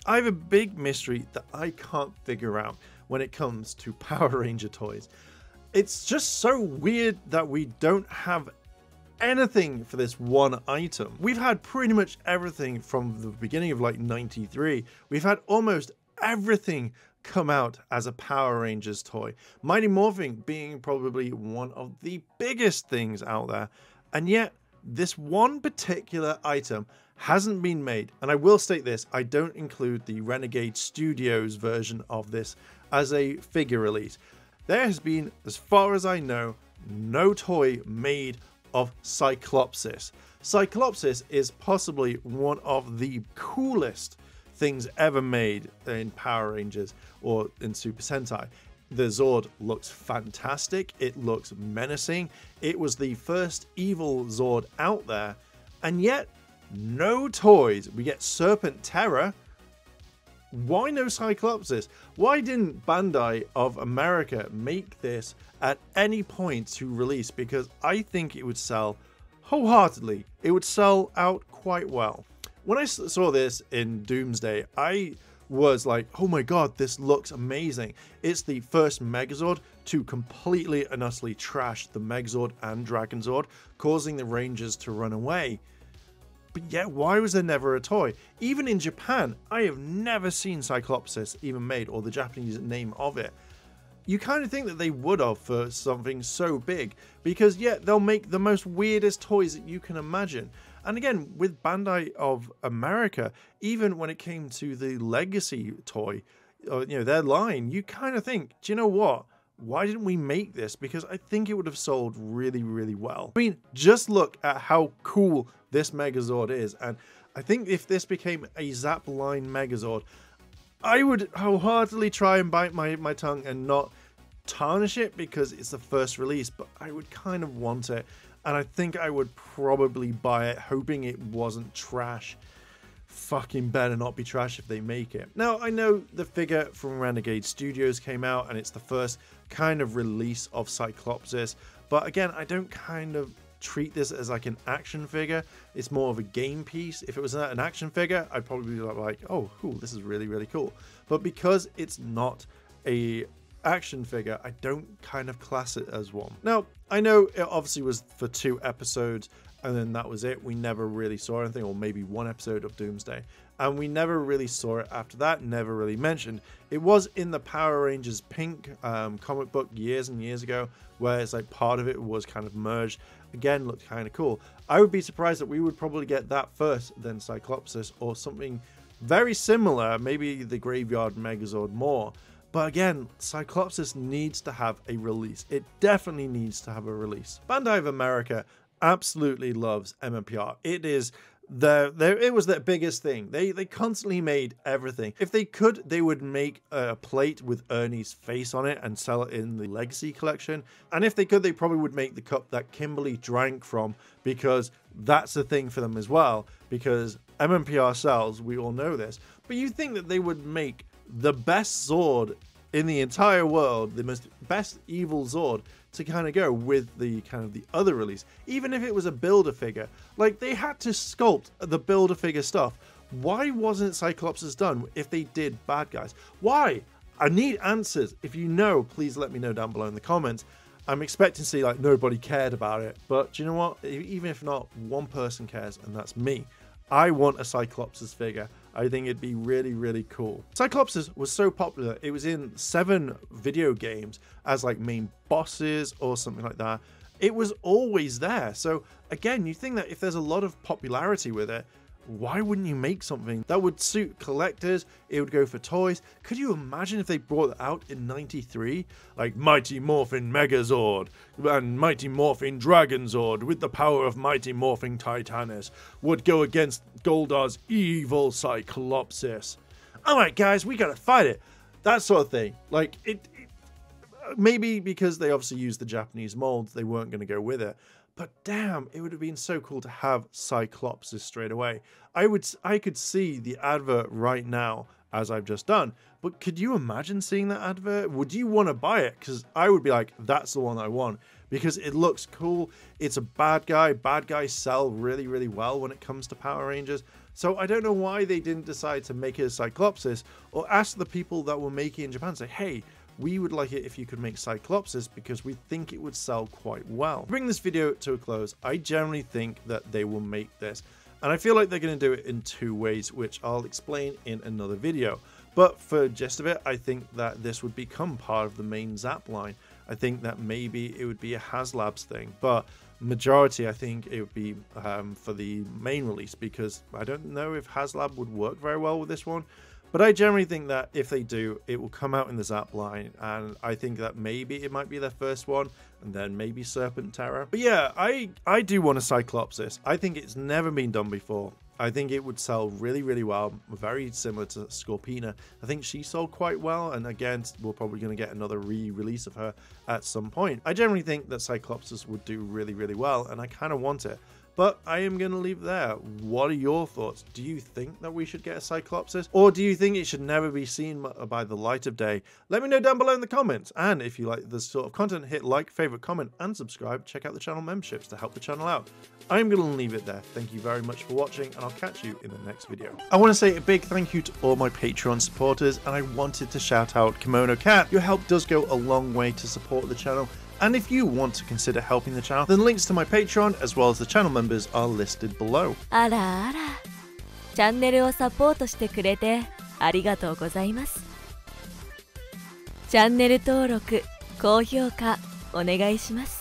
I have a big mystery that I can't figure out when it comes to Power Ranger toys. It's just so weird that we don't have anything for this one item. We've had pretty much everything from the beginning of like 93. We've had almost everything come out as a Power Rangers toy. Mighty Morphin being probably one of the biggest things out there. And yet this one particular item hasn't been made. And I will state this, I don't include the Renegade Studios version of this as a figure release. There has been, as far as I know, no toy made of Cyclopsis. Cyclopsis is possibly one of the coolest things ever made in Power Rangers or in Super Sentai. The Zord looks fantastic, it looks menacing, it was the first evil Zord out there, and yet no toys. We get Serpent Terror. Why no Cyclopsis? Why didn't Bandai of America make this at any point to release? Because I think it would sell wholeheartedly. It would sell out quite well. When I saw this in Doomsday, I was like, oh my god, this looks amazing. It's the first Megazord to completely and utterly trash the Megazord and Dragonzord, causing the Rangers to run away. But yet, why was there never a toy? Even in Japan, I have never seen Cyclopsis even made, or the Japanese name of it. You kind of think that they would have for something so big, because yeah, they'll make the most weirdest toys that you can imagine. And again, with Bandai of America, even when it came to the Legacy toy, their line, you kind of think, do you know what? Why didn't we make this? Because I think it would have sold really, really well. I mean, just look at how cool this Megazord is. And I think if this became a Zap line Megazord, I would wholeheartedly try and bite my tongue and not tarnish it because it's the first release, but I would kind of want it. And I think I would probably buy it, hoping it wasn't trash. Fucking better not be trash if they make it. Now, I know the figure from Renegade Studios came out and it's the first kind of release of Cyclopsis, but again, I don't kind of treat this as like an action figure. It's more of a game piece. If it was an action figure, I'd probably be like, oh cool, this is really, really cool. But because it's not a action figure, I don't kind of class it as one. Now, I know it obviously was for 2 episodes and then that was it. We never really saw anything, or maybe 1 episode of Doomsday, and we never really saw it after that, never really mentioned. It was in the Power Rangers Pink comic book years and years ago, where it's like part of it was kind of merged. Again, looked kind of cool. I would be surprised that we would probably get that first, then Cyclopsis, or something very similar, maybe the Graveyard Megazord more. But again, Cyclopsis needs to have a release. It definitely needs to have a release. Bandai of America absolutely loves MMPR. It is it was their biggest thing. They constantly made everything. If they could, they would make a plate with Ernie's face on it and sell it in the Legacy collection. And if they could, they probably would make the cup that Kimberly drank from, because that's a thing for them as well, because MMPR sells, we all know this. But you think that they would make the best Zord in the entire world, the best evil Zord, to kind of go with the kind of the other release, even if it was a builder figure. Like, they had to sculpt the builder figure stuff. Why wasn't Cyclopsis done if they did bad guys? Why? I need answers. If you know, please let me know down below in the comments. I'm expecting to see like nobody cared about it, but do you know what? Even if not, one person cares, and that's me. I want a Cyclopsis figure. I think it'd be really, really cool. Cyclopsis was so popular, it was in 7 video games as like main bosses or something like that. It was always there. So again, you think that if there's a lot of popularity with it, why wouldn't you make something that would suit collectors? It would go for toys. Could you imagine if they brought it out in 93? Like Mighty Morphin Megazord and Mighty Morphin Dragonzord with the power of Mighty Morphin Titanus would go against Goldar's evil Cyclopsis. Alright guys, we gotta fight it. That sort of thing. Like, maybe because they obviously used the Japanese molds, they weren't going to go with it. But damn, it would have been so cool to have Cyclopsis straight away. I could see the advert right now, as I've just done. But could you imagine seeing that advert? Would you want to buy it? Because I would be like, that's the one I want. because it looks cool. It's a bad guy. Bad guys sell really, really well when it comes to Power Rangers. So I don't know why they didn't decide to make it a Cyclopsis, or ask the people that were making it in Japan, say, hey, we would like it if you could make Cyclopsis because we think it would sell quite well. To bring this video to a close, I generally think that they will make this. And I feel like they're going to do it in two ways, which I'll explain in another video. But for gist of it, I think that this would become part of the main Zap line. I think that maybe it would be a HasLabs thing, but majority I think it would be for the main release, because I don't know if HasLab would work very well with this one. But I generally think that if they do, it will come out in the Zap line, and I think that maybe it might be their first one, and then maybe Serpent Terror. But yeah, I do want a Cyclopsis. I think it's never been done before. I think it would sell really, really well, very similar to Scorpina. I think she sold quite well, and again, we're probably going to get another re-release of her at some point. I generally think that Cyclopsis would do really, really well, and I kind of want it. But I am going to leave there. What are your thoughts? Do you think that we should get a Cyclopsis? Or do you think it should never be seen by the light of day? Let me know down below in the comments. And if you like this sort of content, hit like, favorite, comment, and subscribe. Check out the channel memberships to help the channel out. I'm going to leave it there. Thank you very much for watching, and I'll catch you in the next video. I want to say a big thank you to all my Patreon supporters, and I wanted to shout out Kimono Cat. Your help does go a long way to support the channel. And if you want to consider helping the channel, then links to my Patreon as well as the channel members are listed below. あらあら、チャンネルをサポートしてくれてありがとうございます。チャンネル登録、高評価お願いします。